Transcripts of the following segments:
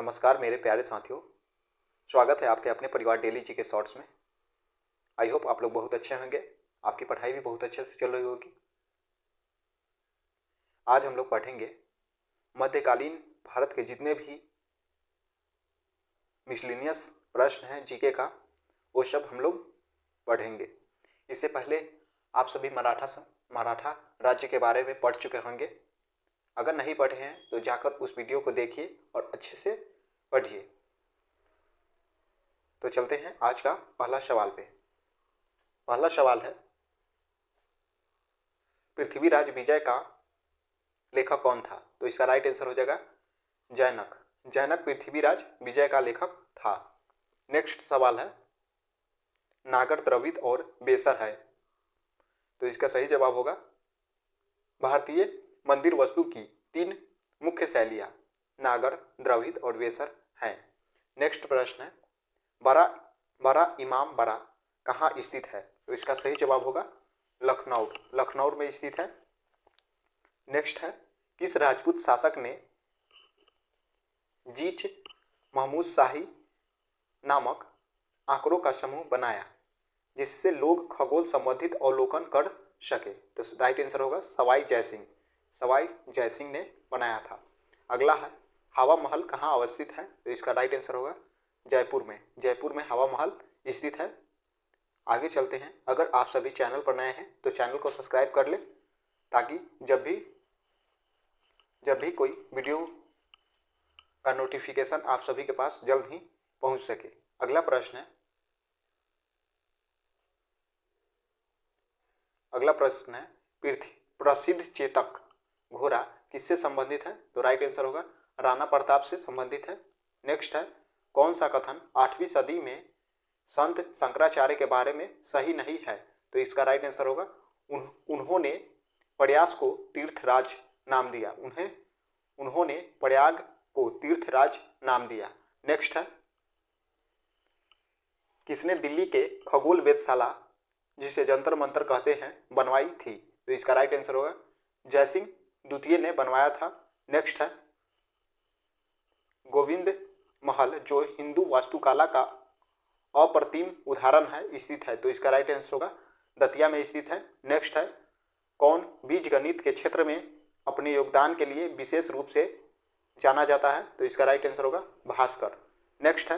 नमस्कार मेरे प्यारे साथियों, स्वागत है आपके अपने परिवार डेली जी के शॉर्ट्स में। आई होप आप लोग बहुत अच्छे होंगे, आपकी पढ़ाई भी बहुत अच्छे से चल रही होगी। आज हम लोग पढ़ेंगे मध्यकालीन भारत के जितने भी मिसलिनियस प्रश्न हैं जीके का, वो सब हम लोग पढ़ेंगे। इससे पहले आप सभी मराठा राज्य के बारे में पढ़ चुके होंगे। अगर नहीं पढ़े हैं तो जाकर उस वीडियो को देखिए और अच्छे से पढ़िए। तो चलते हैं आज का पहला सवाल पे। पहला सवाल है, पृथ्वीराज विजय का लेखक कौन था? तो इसका राइट आंसर हो जाएगा जैनक। जैनक पृथ्वीराज विजय का लेखक था। नेक्स्ट सवाल है, नागर, द्रविड़ और बेसर है। तो इसका सही जवाब होगा भारतीय मंदिर वास्तु की 3 मुख्य शैलियां नागर, द्रविड़ और बेसर हैं। नेक्स्ट प्रश्न है, बड़ा इमाम बाड़ा कहाँ स्थित है? तो इसका सही जवाब होगा लखनऊ में स्थित है। नेक्स्ट है, किस राजपूत शासक ने जीच महमूद शाही नामक आंकड़ों का समूह बनाया जिससे लोग खगोल संबंधित अवलोकन कर सके? तो राइट आंसर होगा सवाई जयसिंह ने बनाया था। अगला है, हवा महल कहाँ अवस्थित है? तो इसका राइट आंसर होगा जयपुर में हवा महल स्थित है। आगे चलते हैं। अगर आप सभी चैनल पर नए हैं तो चैनल को सब्सक्राइब कर ले ताकि जब भी कोई वीडियो का नोटिफिकेशन आप सभी के पास जल्द ही पहुंच सके। अगला प्रश्न है, प्रसिद्ध चेतक घोड़ा किससे संबंधित है? तो राइट आंसर होगा राणा प्रताप से संबंधित है। नेक्स्ट है, कौन सा कथन 8वीं सदी में संत शंकराचार्य के बारे में सही नहीं है? तो इसका राइट आंसर होगा उन्होंने प्रयास को तीर्थराज नाम दिया। उन्होंने प्रयाग को तीर्थराज नाम दिया। नेक्स्ट है, किसने दिल्ली के खगोल वेधशाला जिसे जंतर मंतर कहते हैं बनवाई थी? तो इसका राइट आंसर होगा जयसिंह द्वितीय ने बनवाया था। नेक्स्ट है, गोविंद महल जो हिंदू वास्तुकला का अप्रतिम उदाहरण है स्थित है? तो इसका राइट आंसर होगा दतिया में स्थित है। नेक्स्ट है, कौन बीजगणित के क्षेत्र में अपने योगदान के लिए विशेष रूप से जाना जाता है? तो इसका राइट आंसर होगा भास्कर। नेक्स्ट है,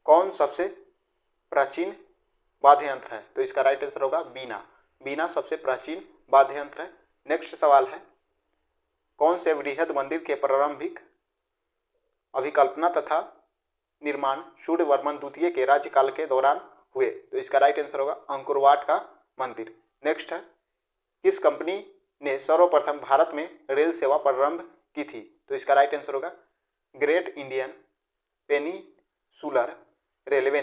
कौन सबसे प्राचीन वाद्य यंत्र है? तो इसका राइट आंसर होगा बीना सबसे प्राचीन वाद्य यंत्र है। नेक्स्ट सवाल है, कौन से बृहद मंदिर के प्रारंभिक अभिकल्पना तथा निर्माण सूर्यवर्मन द्वितीय के राज्यकाल के दौरान हुए? तो इसका राइट आंसर होगा अंकुरवाट का मंदिर। नेक्स्ट है, किस कंपनी ने सर्वप्रथम भारत में रेल सेवा प्रारंभ की थी? तो इसका राइट आंसर होगा ग्रेट इंडियन पेनिनसुलर रेलवे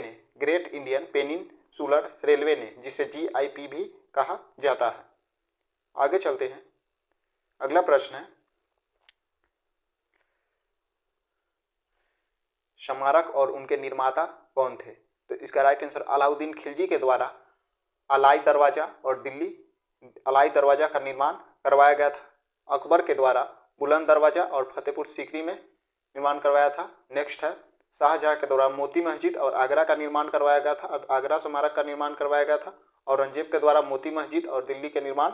ने जिसे GIP भी कहा जाता है। आगे चलते हैं। अगला प्रश्न है, स्मारक और उनके निर्माता कौन थे? तो इसका राइट आंसर अलाउद्दीन खिलजी के द्वारा अलाई दरवाजा का निर्माण करवाया गया था। अकबर के द्वारा बुलंद दरवाजा और फतेहपुर सीकरी में निर्माण करवाया था। नेक्स्ट है, शाहजहां के द्वारा मोती मस्जिद और आगरा का निर्माण करवाया गया था। आगरा स्मारक का निर्माण करवाया गया था। औरंगजेब के द्वारा मोती मस्जिद और दिल्ली के निर्माण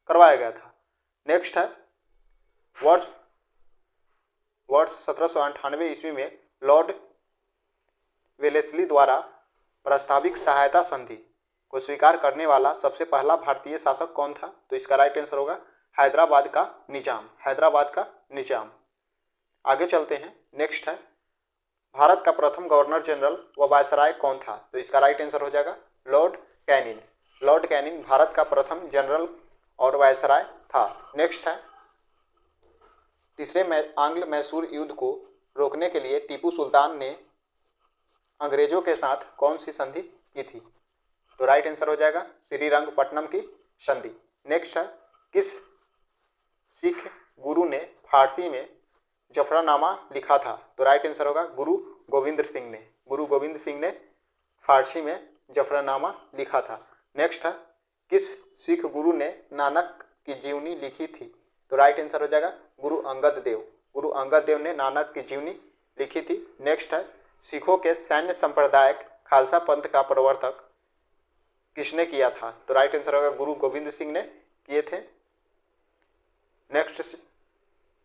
करवाया गया था। नेक्स्ट है, वर्ष 1798 ईस्वी में लॉर्ड वेलेस्ली द्वारा प्रस्तावित सहायता संधि को स्वीकार करने वाला सबसे पहला भारतीय शासक कौन था? तो इसका राइट आंसर होगा हैदराबाद का निजाम। आगे चलते हैं। नेक्स्ट है, भारत का प्रथम गवर्नर जनरल व वायसराय कौन था? तो इसका राइट आंसर हो जाएगा लॉर्ड कैनिंग भारत का प्रथम जनरल और वायसराय था। नेक्स्ट है, तीसरे आंग्ल मैसूर युद्ध को रोकने के लिए टीपू सुल्तान ने अंग्रेजों के साथ कौन सी संधि की थी? तो राइट आंसर हो जाएगा श्रीरंगपट्टनम की संधि। नेक्स्ट है, किस सिख गुरु ने फारसी में जफरनामा लिखा था? तो राइट आंसर होगा गुरु गोविंद सिंह ने फारसी में जफरनामा लिखा था। नेक्स्ट है, किस सिख गुरु ने नानक की जीवनी लिखी थी? तो राइट आंसर हो जाएगा गुरु अंगद देव ने नानक की जीवनी लिखी थी। नेक्स्ट है सिखों के सैन्य संप्रदाय खालसा पंथ का प्रवर्तक किसने किया था? तो राइट आंसर होगा गुरु गोविंद सिंह ने किए थे।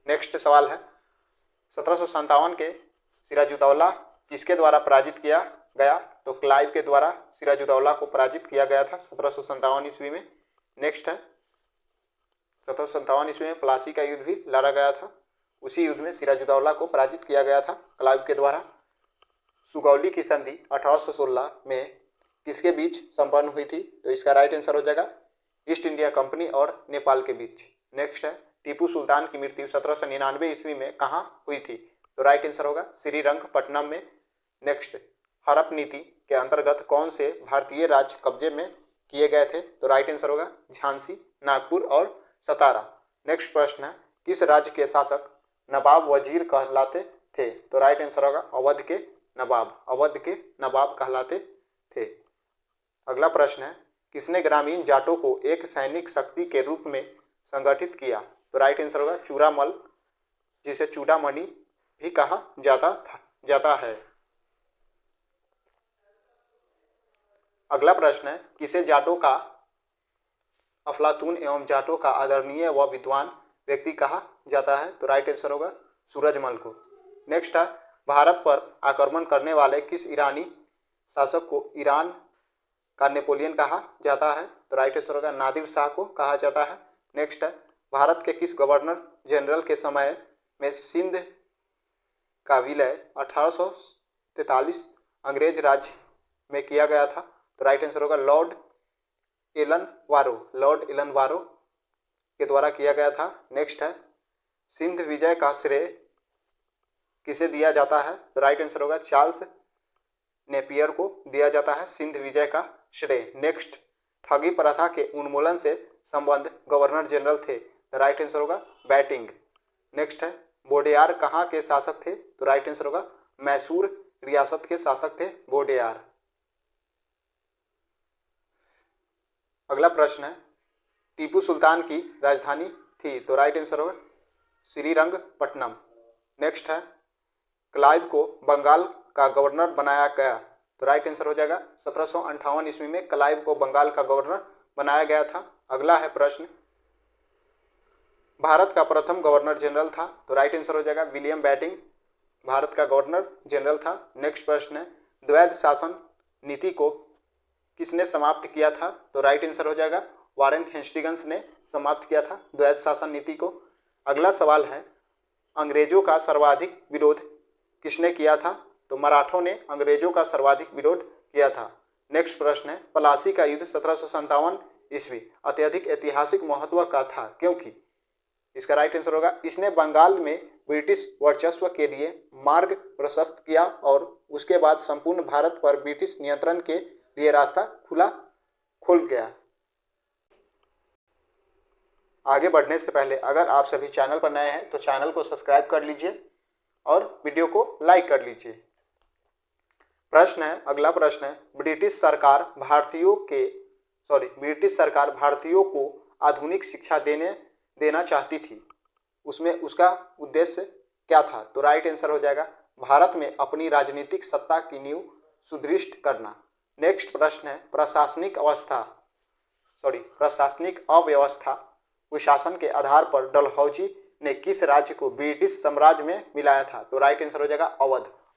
नेक्स्ट सवाल है 1757 के सिराजुद्दौला किसके द्वारा पराजित किया गया? तो क्लाइव के द्वारा सिराजुद्दौला को पराजित किया गया था 1757 ईस्वी में। नेक्स्ट है 1757 ईस्वी में प्लासी का युद्ध भी लड़ा गया था, उसी युद्ध में सिराजुद्दौला को पराजित किया गया था क्लाइव के द्वारा। सुगौली की संधि 1816 में किसके बीच संपन्न हुई थी? तो इसका राइट आंसर हो जाएगा ईस्ट इंडिया कंपनी और नेपाल के बीच। नेक्स्ट है टीपू सुल्तान की मृत्यु 1799 ईस्वी में कहाँ हुई थी? तो राइट आंसर होगा श्रीरंगपट्टनम में। नेक्स्ट हड़प नीति के अंतर्गत कौन से भारतीय राज्य कब्जे में किए गए थे? तो राइट आंसर होगा झांसी, नागपुर और सतारा। नेक्स्ट प्रश्न है किस राज्य के शासक नवाब वजीर कहलाते थे? तो राइट आंसर होगा अवध के नवाब कहलाते थे। अगला प्रश्न है किसने ग्रामीण जाटों को एक सैनिक शक्ति के रूप में संगठित किया? तो राइट आंसर होगा चूड़ामल, जिसे चूड़ामणि भी कहा जाता है। अगला प्रश्न है किसे जाटों का अफलातून एवं जाटों का आदरणीय व विद्वान व्यक्ति कहा जाता है? तो राइट आंसर होगा सूरजमल को। नेक्स्ट है भारत पर आक्रमण करने वाले किस ईरानी शासक को ईरान का नेपोलियन कहा जाता है? तो राइट आंसर होगा नादिर शाह को कहा जाता है। नेक्स्ट है भारत के किस गवर्नर जनरल के समय में सिंध का विलय 1843 अंग्रेज राज में किया गया था? तो राइट आंसर होगा लॉर्ड एलन वारो के द्वारा किया गया था। नेक्स्ट है सिंध विजय का श्रेय किसे दिया जाता है? तो राइट आंसर होगा चार्ल्स नेपियर को दिया जाता है सिंध विजय का श्रेय। नेक्स्ट ठगी प्रथा के उन्मूलन से संबंध गवर्नर जनरल थे? तो राइट आंसर होगा बैटिंग। नेक्स्ट है बोडेयार कहाँ के शासक थे? तो राइट आंसर होगा मैसूर रियासत के शासक थे बोडेयार। अगला प्रश्न है टीपू सुल्तान की राजधानी थी? तो राइट आंसर होगा श्रीरंगपट्टनम। नेक्स्ट है क्लाइव को बंगाल का गवर्नर बनाया गया? तो राइट आंसर हो जाएगा 1758 ईस्वी में क्लाइव को बंगाल का गवर्नर बनाया गया था। अगला है प्रश्न भारत का प्रथम गवर्नर जनरल था? तो राइट आंसर हो जाएगा विलियम बेंटिंग भारत का गवर्नर जनरल था। नेक्स्ट प्रश्न है द्वैध शासन नीति को किसने समाप्त किया था? तो राइट आंसर हो जाएगा वारेन हेस्टिंग्स ने समाप्त किया था द्वैध शासन नीति को। अगला सवाल है अंग्रेजों का सर्वाधिक विरोध किसने किया था? तो मराठों ने अंग्रेजों का सर्वाधिक विरोध किया था। नेक्स्ट प्रश्न है प्लासी का युद्ध 1757 ईस्वी अत्यधिक ऐतिहासिक महत्व का था क्योंकि? इसका राइट आंसर होगा इसने बंगाल में ब्रिटिश वर्चस्व के लिए मार्ग प्रशस्त किया और उसके बाद संपूर्ण भारत पर ब्रिटिश नियंत्रण के लिए रास्ता खुल गया। आगे बढ़ने से पहले अगर आप सभी चैनल पर नए हैं तो चैनल को सब्सक्राइब कर लीजिए और वीडियो को लाइक कर लीजिए। प्रश्न है अगला प्रश्न है ब्रिटिश सरकार भारतीयों को आधुनिक शिक्षा देना चाहती थी, उसमें उसका उद्देश्य क्या था? तो राइट आंसर हो जाएगा भारत में अपनी राजनीतिक सत्ता की नींव सुदृढ़ करना। नेक्स्ट प्रश्न है प्रशासनिक अव्यवस्था कुशासन के आधार पर डलहौजी ने किस राज्य को ब्रिटिश साम्राज्य में मिलाया था? तो राइट आंसर हो जाएगा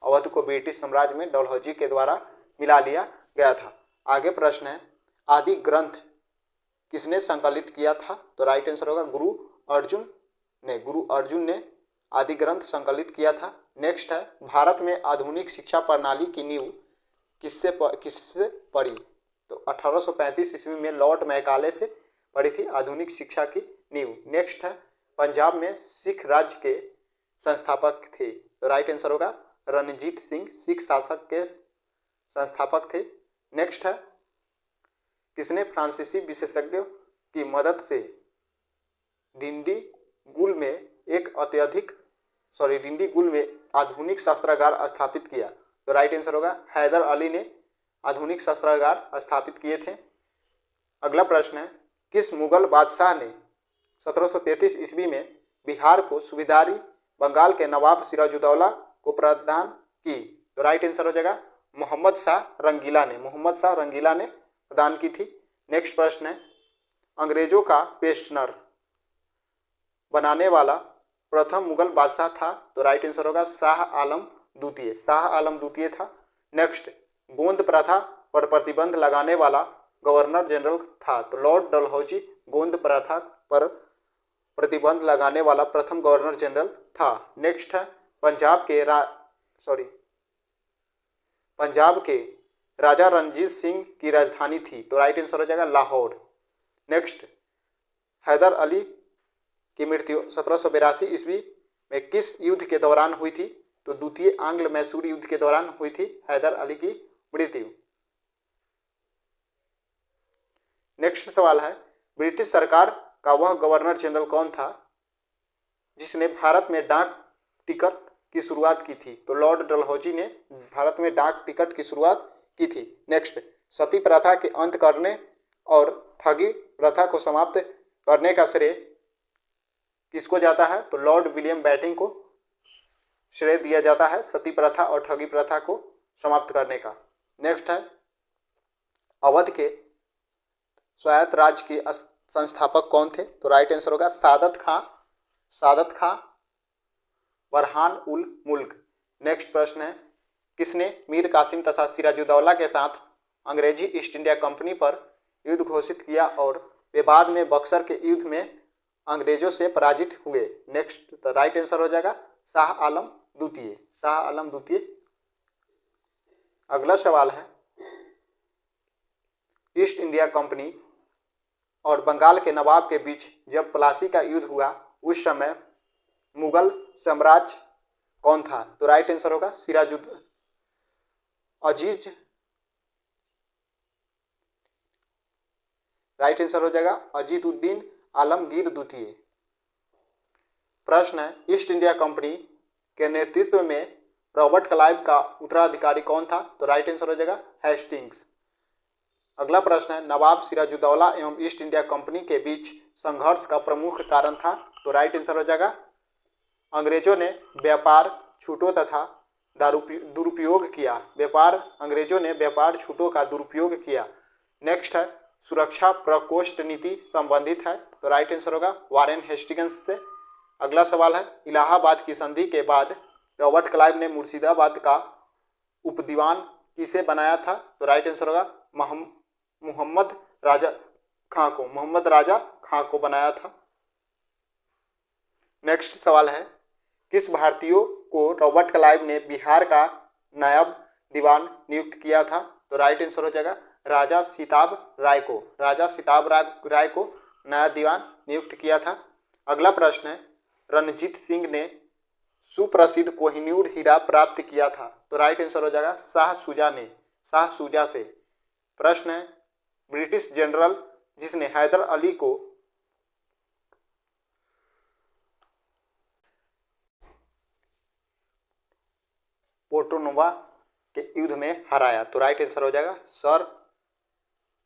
अवध को ब्रिटिश साम्राज्य में डलहौजी के द्वारा मिला लिया गया था। आगे प्रश्न है आदि ग्रंथ किसने संकलित किया था? तो राइट आंसर होगा गुरु अर्जुन ने आदि ग्रंथ संकलित किया था। नेक्स्ट है भारत में आधुनिक शिक्षा प्रणाली की नींव किससे पड़ी? तो 1835 ईस्वी में लॉर्ड मैकाले से पड़ी थी आधुनिक शिक्षा की नींव। नेक्स्ट है पंजाब में सिख राज्य के संस्थापक थे? तो राइट आंसर होगा रणजीत सिंह सिख शासक के संस्थापक थे। नेक्स्ट है किसने फ्रांसीसी विशेषज्ञों की मदद से डिंडी गुल में आधुनिक शस्त्रागार स्थापित किया? तो राइट आंसर होगा हैदर अली ने आधुनिक शस्त्रागार स्थापित किए थे। अगला प्रश्न है किस मुगल बादशाह ने 1733 ईस्वी में बिहार को सूबेदारी बंगाल के नवाब सिराजुद्दौला को प्रदान की? तो राइट आंसर हो जाएगा मोहम्मद शाह रंगीला ने, मोहम्मद शाह रंगीला ने प्रदान की थी। नेक्स्ट प्रश्न है, अंग्रेजों का पेशनर बनाने वाला प्रथम मुगल बादशाह था? तो राइट आंसर होगा शाह आलम द्वितीय, शाह आलम द्वितीय था। नेक्स्ट, गोंद प्रथा पर प्रतिबंध लगाने वाला गवर्नर जनरल था? तो लॉर्ड डलहौजी गोंद प्रथा पर प्रतिबंध लगाने वाला प्रथम गवर्नर जनरल था। नेक्स्ट है, पंजाब के राजा रणजीत सिंह की राजधानी थी? तो राइट आंसर हो जाएगा लाहौर। नेक्स्ट, हैदर अली की मृत्यु 1782 ईस्वी में किस युद्ध के दौरान हुई थी? तो द्वितीय आंग्ल मैसूर युद्ध के दौरान हुई थी हैदर अली की मृत्यु। नेक्स्ट सवाल है, ब्रिटिश सरकार का वह गवर्नर जनरल कौन था जिसने भारत में डाक टिकट की शुरुआत की थी? तो लॉर्ड डलहौजी ने भारत में डाक टिकट की शुरुआत की थी। नेक्स्ट, सती प्रथा के अंत करने और ठगी प्रथा को समाप्त करने का श्रेय किसको जाता है? तो लॉर्ड विलियम बेंटिंक को श्रेय दिया जाता है सती प्रथा और ठगी प्रथा को समाप्त करने का। नेक्स्ट है, अवध के स्वायत्त राज्य के संस्थापक कौन थे? तो राइट आंसर होगा सादत खां बरहान उल मुल्क। नेक्स्ट प्रश्न है, किसने मीर कासिम तथा सिराजुद्दौला के साथ अंग्रेजी ईस्ट इंडिया कंपनी पर युद्ध घोषित किया और वे बाद में बक्सर के युद्ध में अंग्रेजों से पराजित हुए? नेक्स्ट, तो राइट आंसर हो जाएगा शाह आलम द्वितीय। अगला सवाल है, ईस्ट इंडिया कंपनी और बंगाल के नवाब के बीच जब प्लासी का युद्ध हुआ उस समय मुगल साम्राज्य कौन था? तो राइट आंसर होगा राइट आंसर हो जाएगा अजीतुद्दीन आलमगीर द्वितीय। प्रश्न है, ईस्ट इंडिया कंपनी के नेतृत्व में रॉबर्ट क्लाइव का उत्तराधिकारी कौन था? तो राइट आंसर हो जाएगा हेस्टिंग्स। अगला प्रश्न है, नवाब सिराजुद्दौला एवं ईस्ट इंडिया कंपनी के बीच संघर्ष का प्रमुख कारण था? तो राइट आंसर हो जाएगा अंग्रेजों ने व्यापार छूटों तथा दुरुपयोग किया। अंग्रेजों ने व्यापार छूटों का दुरुपयोग किया। नेक्स्ट है, सुरक्षा प्रकोष्ठ नीति संबंधित है? तो राइट आंसर होगा वारेन हेस्टिंग्स से। अगला सवाल है, इलाहाबाद की संधि के बाद रॉबर्ट क्लाइव ने मुर्शिदाबाद का उपदीवान किसे बनाया था? तो राइट आंसर होगा मोहम्मद राजा खां को बनाया था। नेक्स्ट सवाल है, किस भारतीयों को रॉबर्ट क्लाइव ने बिहार का नायब दीवान नियुक्त किया था? तो राइट आंसर हो जाएगा राजा सिताब राय को नायब दीवान नियुक्त किया था। अगला प्रश्न है, रणजीत सिंह ने सुप्रसिद्ध कोहिनूर हीरा प्राप्त किया था? तो राइट आंसर हो जाएगा शाह शुजा से। प्रश्न है, ब्रिटिश जनरल जिसने हैदर अली को पोर्टोनोवा के युद्ध में हराया? तो राइट आंसर हो जाएगा सर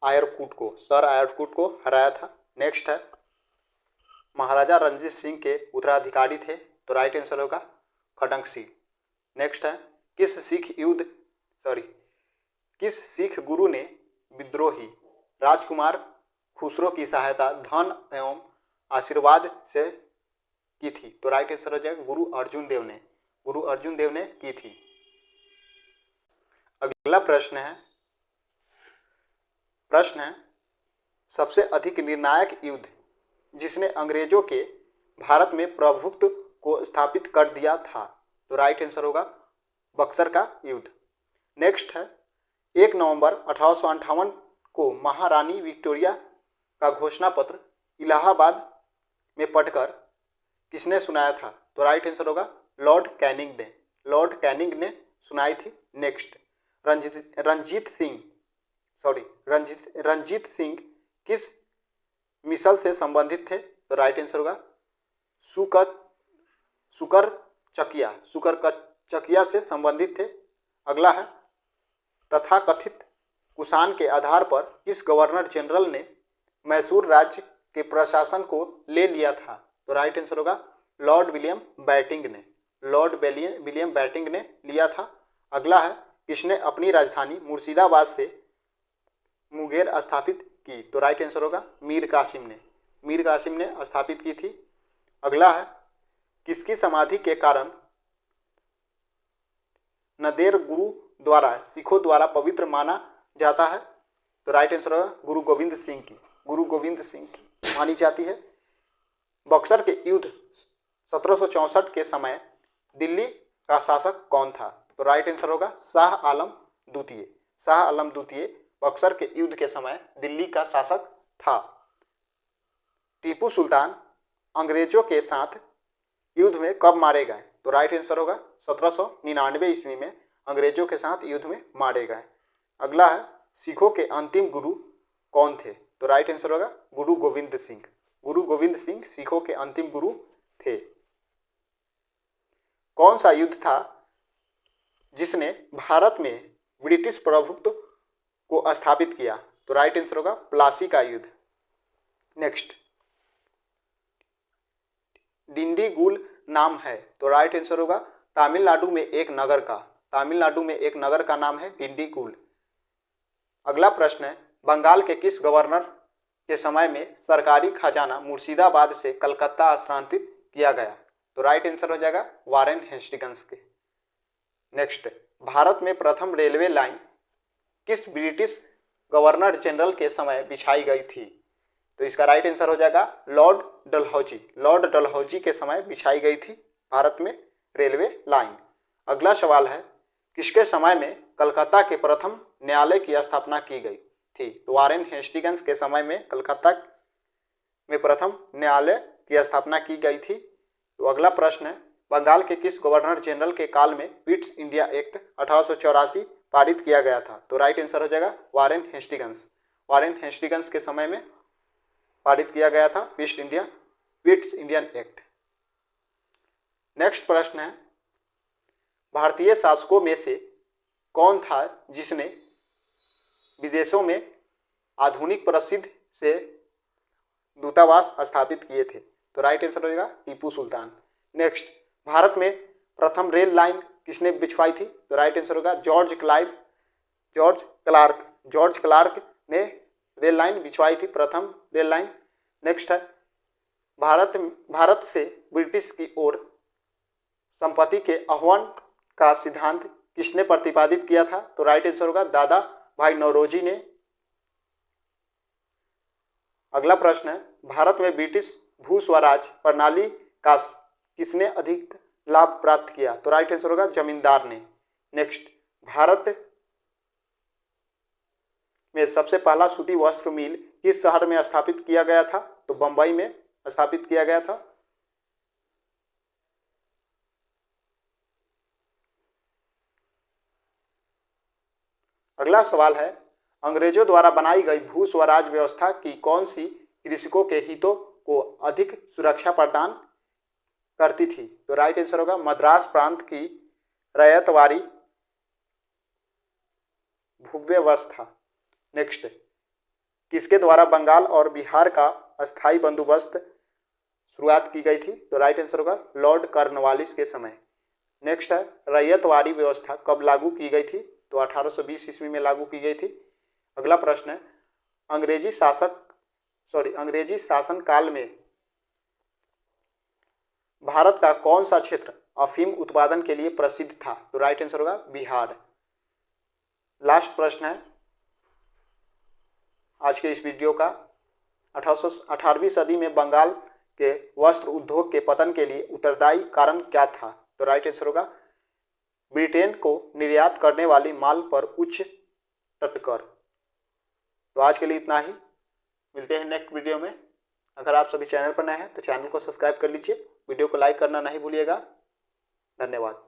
आयरकुट को हराया था। नेक्स्ट है, महाराजा रणजीत सिंह के उत्तराधिकारी थे? तो राइट आंसर होगा खडंग। नेक्स्ट है, किस सिख गुरु ने विद्रोही राजकुमार खुसरो की सहायता धन एवं आशीर्वाद से की थी? तो राइट आंसर हो जाएगा गुरु अर्जुन देव ने की थी। अगला प्रश्न है, सबसे अधिक निर्णायक युद्ध जिसने अंग्रेजों के भारत में प्रभुत्व को स्थापित कर दिया था? तो राइट आंसर होगा बक्सर का युद्ध। नेक्स्ट है, 1 नवंबर 1858 को महारानी विक्टोरिया का घोषणा पत्र इलाहाबाद में पढ़कर किसने सुनाया था? तो राइट आंसर होगा लॉर्ड कैनिंग ने सुनाई थी। नेक्स्ट, रंजीत सिंह किस मिसल से संबंधित थे? तो राइट आंसर होगा सुकर चकिया से संबंधित थे। अगला है, तथाकथित कुषाण के आधार पर किस गवर्नर जनरल ने मैसूर राज्य के प्रशासन को ले लिया था? तो राइट आंसर होगा Lord William Bentinck Lord William Bentinck ने लिया था। अगला है, किसने अपनी राजधानी मुर्शिदाबाद से मुंगेर स्थापित की? तो राइट आंसर होगा मीर कासिम ने। मीर कासिम ने स्थापित की थी। अगला है, किसकी समाधि के कारण नंदेड़ गुरु द्वारा सिखों द्वारा पवित्र माना जाता है? तो राइट आंसर होगा गुरु गोविंद सिंह की। गुरु गोविंद सिंह की मानी जाती है। बक्सर के युद्ध 1764 के समय दिल्ली का शासक कौन था? तो राइट आंसर होगा शाह आलम द्वितीय। शाह आलम द्वितीय बक्सर के युद्ध के समय दिल्ली का शासक था। टीपू सुल्तान अंग्रेजों के साथ युद्ध में कब मारे गए? तो राइट आंसर होगा 1799 ईस्वी में अंग्रेजों के साथ युद्ध में मारे गए। अगला है, सिखों के अंतिम गुरु कौन थे? तो राइट आंसर होगा गुरु गोविंद सिंह। गुरु गोविंद सिंह सिखों के अंतिम गुरु थे। कौन सा युद्ध था जिसने भारत में ब्रिटिश प्रभुत्व को स्थापित किया? तो राइट आंसर होगा प्लासी का युद्ध। नेक्स्ट, डिंडीगुल नाम है? तो राइट आंसर होगा तमिलनाडु में एक नगर का। तमिलनाडु में एक नगर का नाम है डिंडीगुल। अगला प्रश्न है, बंगाल के किस गवर्नर के समय में सरकारी खजाना मुर्शिदाबाद से कलकत्ता स्थानांतरित किया गया? तो राइट आंसर हो जाएगा वारेन हेस्टिंग्स के। नेक्स्ट, भारत में प्रथम रेलवे लाइन किस ब्रिटिश गवर्नर जनरल के समय बिछाई गई थी? तो इसका राइट आंसर हो जाएगा लॉर्ड डलहौजी। लॉर्ड डलहौजी के समय बिछाई गई थी भारत में रेलवे लाइन। अगला सवाल है, किसके समय में कलकत्ता के प्रथम न्यायालय की स्थापना की गई थी? तो वारेन हेस्टिंग्स के समय में कलकत्ता में प्रथम न्यायालय की स्थापना की गई थी। तो अगला प्रश्न है, बंगाल के किस गवर्नर जनरल के काल में पिट्स इंडिया एक्ट 1884 पारित किया गया था? तो राइट आंसर हो जाएगा वारेन हेस्टिंग्स। वारेन हेस्टिंग्स के समय में पारित किया गया था पिट्स इंडियन एक्ट। नेक्स्ट प्रश्न है, भारतीय शासकों में से कौन था जिसने विदेशों में आधुनिक प्रसिद्ध से दूतावास स्थापित किए थे? तो राइट आंसर होगा टीपू सुल्तान। नेक्स्ट, भारत में प्रथम रेल लाइन किसने बिछवाई थी? तो राइट आंसर होगा जॉर्ज क्लार्क ने रेल लाइन बिछवाई थी, प्रथम रेल लाइन। नेक्स्ट है, भारत से ब्रिटिश की ओर संपत्ति के आह्वान का सिद्धांत किसने प्रतिपादित किया था? तो राइट आंसर होगा दादा भाई नौरोजी ने। अगला प्रश्न है, भारत में ब्रिटिश भूस्वराज प्रणाली का किसने अधिक लाभ प्राप्त किया? तो राइट आंसर होगा जमींदार ने। नेक्स्ट, भारत में सबसे पहला सूती वस्त्र मिल किस शहर में स्थापित किया गया था? तो बंबई में स्थापित किया गया था। अगला सवाल है, अंग्रेजों द्वारा बनाई गई भू स्वराज व्यवस्था की कौन सी कृषकों के हितों को अधिक सुरक्षा प्रदान करती थी? तो राइट आंसर होगा मद्रास प्रांत की रैयतवारी भूव्यवस्था। नेक्स्ट, किसके द्वारा बंगाल और बिहार का अस्थायी बंदोबस्त शुरुआत की गई थी? तो राइट आंसर होगा लॉर्ड कॉर्नवालिस के समय। नेक्स्ट है, रैयतवारी व्यवस्था कब लागू की गई थी? तो 1820 ईस्वी में लागू की गई थी। अगला प्रश्न है, अंग्रेजी शासन काल में भारत का कौन सा क्षेत्र अफीम उत्पादन के लिए प्रसिद्ध था? तो राइट आंसर होगा बिहार। लास्ट प्रश्न है आज के इस वीडियो का, 18वीं सदी में बंगाल के वस्त्र उद्योग के पतन के लिए उत्तरदायी कारण क्या था? तो राइट आंसर होगा ब्रिटेन को निर्यात करने वाली माल पर उच्च तटकर। तो आज के लिए इतना ही, मिलते हैं नेक्स्ट वीडियो में। अगर आप सभी चैनल पर नए हैं तो चैनल को सब्सक्राइब कर लीजिए, वीडियो को लाइक करना नहीं भूलिएगा। धन्यवाद।